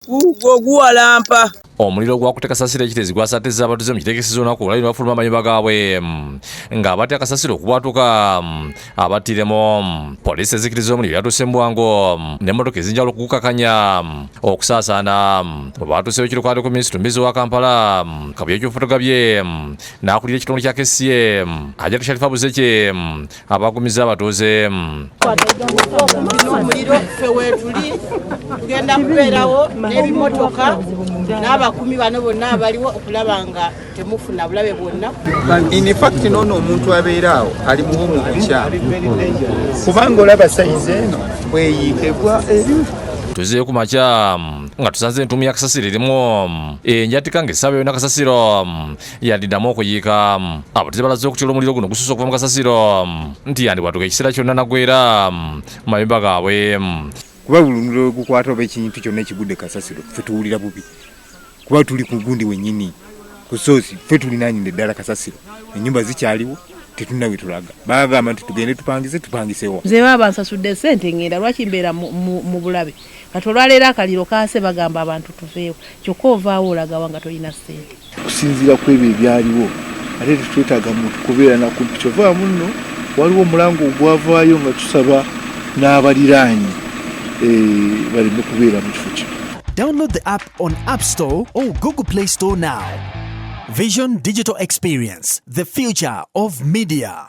guwalampa. Omuliro gwakuteka kasasiro ekitezi gwasatizza abatuuze mu kitegekerezo olunaku olwali bafuluma amayumba gaabwe ng'abatya kasasiro okubwatuka abattiremu poliisi ezikiriza omuliro yatuuse mu bwangu n'emmotoka ezinjawulo okugukakanya okusaasaana bwe batuusewo ekirukaali ku minisitule mbizi wa Kampala Kabuye ky'ofotogabye n'akulira ekitongole kya KCA Hajjati Sharifa Buzeki abagumiza abatuuze. Omuliro ffe weetuli tugenda kubeerawo n'ebimotoka n'abakumi bano bonna abaliwo okulaba nga temufuna bulabe bwonna. In fact noono omuntu abeera awo ali muwomu bukyali kubanga olaba sayizi eno bweyiikebwa eri. Tuzeeyo ku makya nga tusanze entuumu ya kasasiro erimu enjatika ng'essaawa yonna kasasiro yaddidamu okuyiika. Abatuuze balaze okutyula omuliro guno gususse okuva mu kasasiro nti yandibwatuka ekiseera kyonna nagwera mu mayumba gaabwe. Kuba bulumiro gukwata oba ekintu kyonna ekigudde kasasiro ffe tuwulira bubi kuba tuli ku gundi wennyini ku soosi ffe tulinaanyidde ddala kasasiro ennyumba zikyaliwo tetulina we tulaga bagamba nti tugende tupangisewa. Nze baba nsasudde ssente ngenda lwaki mbeera mu bulabe kati olwaleero akaliro kaase bagamba abantu tuveewo kyokka ovaawo olagawa nga tolina ssente. Okusinziira ku ebyo ebyaliwo ate tetwetaaga muntu kubeera nakumpi kyovaamu nno waliwo omulango ogwavaayo nga tusaba n'abaliraanyi baleme kubeera mu kifo kino. Download the app on App Store or Google Play Store now. Vision Digital Experience, the future of media.